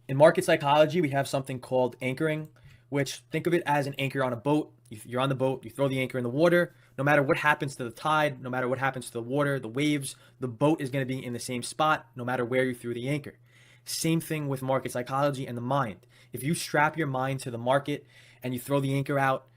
In market psychology, we have something called anchoring, which think of it as an anchor on a boat. You're on the boat, you throw the anchor in the water. No matter what happens to the tide, no matter what happens to the water, the waves, the boat is going to be in the same spot no matter where you threw the anchor. Same thing with market psychology and the mind. If you strap your mind to the market and you throw the anchor out,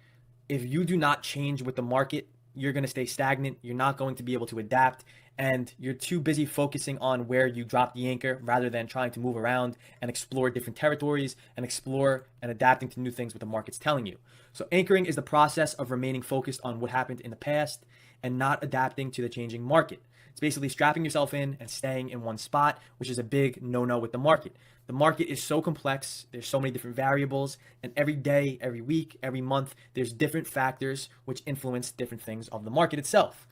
if you do not change with the market, you're going to stay stagnant. You're not going to be able to adapt. And you're too busy focusing on where you drop the anchor rather than trying to move around and explore different territories and explore and adapting to new things what the market's telling you. So, anchoring is the process of remaining focused on what happened in the past and not adapting to the changing market. It's basically strapping yourself in and staying in one spot, which is a big no no with the market. The market is so complex, there's so many different variables, and every day, every week, every month, there's different factors which influence different things of the market itself.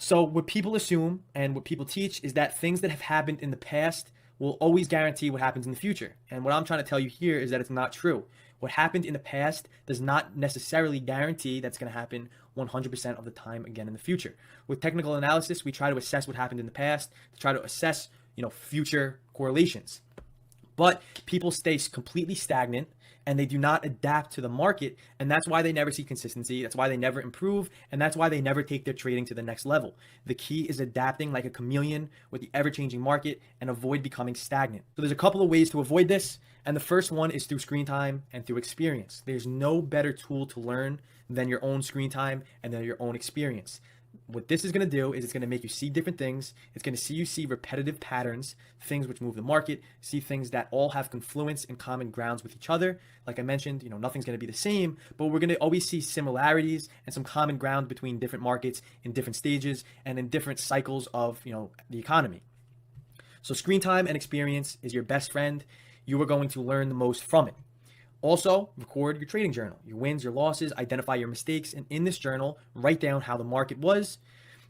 So, what people assume and what people teach is that things that have happened in the past will always guarantee what happens in the future. And what I'm trying to tell you here is that it's not true. What happened in the past does not necessarily guarantee that's going to happen 100% of the time again in the future. With technical analysis, we try to assess what happened in the past to try to assess, future correlations. But people stay completely stagnant and they do not adapt to the market. And that's why they never see consistency. That's why they never improve. And that's why they never take their trading to the next level. The key is adapting like a chameleon with the ever changing market and avoid becoming stagnant. So there's a couple of ways to avoid this. And the first one is through screen time and through experience. There's no better tool to learn than your own screen time and than your own experience. What this is going to do is it's going to make you see different things. It's going to see you see repetitive patterns, things which move the market, see things that all have confluence and common grounds with each other. Like I mentioned, nothing's going to be the same, but we're going to always see similarities and some common ground between different markets in different stages and in different cycles of, the economy. So screen time and experience is your best friend. You are going to learn the most from it. Also, record your trading journal, your wins, your losses, identify your mistakes, and in this journal, write down how the market was.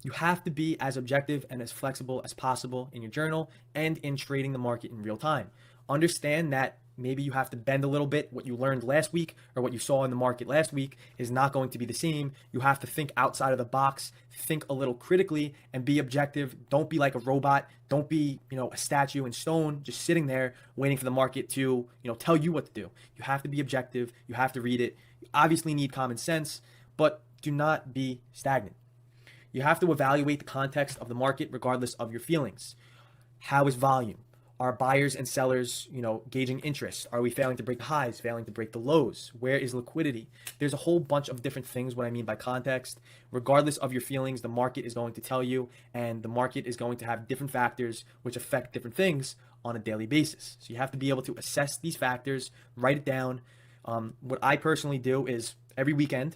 You have to be as objective and as flexible as possible in your journal and in trading the market in real time. Understand that maybe you have to bend a little bit. What you learned last week or what you saw in the market last week is not going to be the same. You have to think outside of the box, think a little critically, and be objective. Don't be like a robot. Don't be, a statue in stone just sitting there waiting for the market to, tell you what to do. You have to be objective. You have to read it. You obviously need common sense, but do not be stagnant. You have to evaluate the context of the market regardless of your feelings. How is volume? Are buyers and sellers, gauging interest? Are we failing to break the highs, failing to break the lows? Where is liquidity? There's a whole bunch of different things, what I mean by context. Regardless of your feelings, the market is going to tell you, and the market is going to have different factors which affect different things on a daily basis. So you have to be able to assess these factors, write it down. What I personally do is every weekend,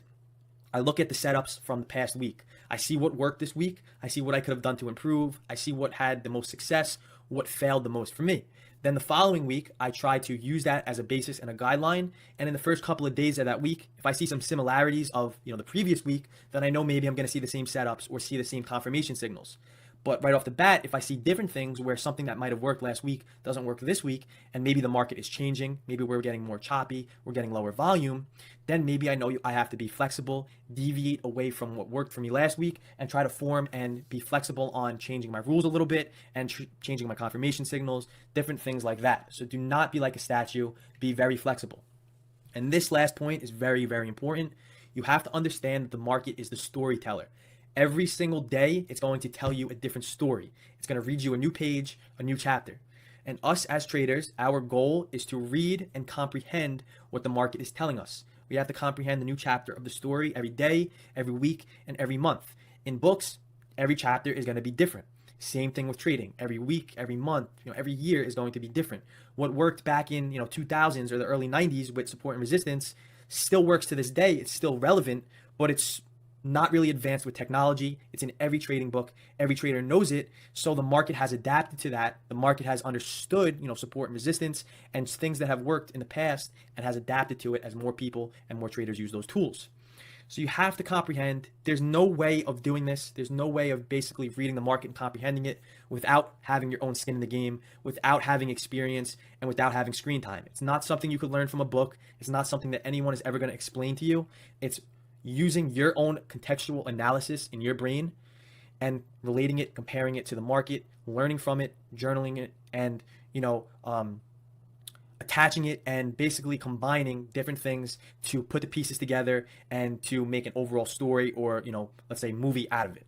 I look at the setups from the past week. I see what worked this week. I see what I could have done to improve. I see what had the most success, what failed the most for me. Then the following week, I try to use that as a basis and a guideline. And in the first couple of days of that week, if I see some similarities of the previous week, then I know maybe I'm going to see the same setups or see the same confirmation signals. But right off the bat, if I see different things where something that might have worked last week doesn't work this week, and maybe the market is changing, maybe we're getting more choppy, we're getting lower volume, then maybe I know I have to be flexible, deviate away from what worked for me last week, and try to form and be flexible on changing my rules a little bit and changing my confirmation signals, different things like that. So do not be like a statue, be very flexible. And this last point is very, very important. You have to understand that the market is the storyteller. Every single day, it's going to tell you a different story. It's going to read you a new page, a new chapter. And us as traders, our goal is to read and comprehend what the market is telling us. We have to comprehend the new chapter of the story every day, every week, and every month. In books, every chapter is going to be different. Same thing with trading. Every week, every month, every year is going to be different. What worked back in 2000s or the early 90s with support and resistance still works to this day. It's still relevant, but it's not really advanced with technology. It's in every trading book. Every trader knows it. So the market has adapted to that. The market has understood, support and resistance and things that have worked in the past and has adapted to it as more people and more traders use those tools. So you have to comprehend. There's no way of doing this. There's no way of basically reading the market and comprehending it without having your own skin in the game, without having experience, and without having screen time. It's not something you could learn from a book. It's not something that anyone is ever going to explain to you. It's using your own contextual analysis in your brain and relating it, comparing it to the market, learning from it, journaling it, and attaching it and basically combining different things to put the pieces together and to make an overall story or, let's say movie out of it.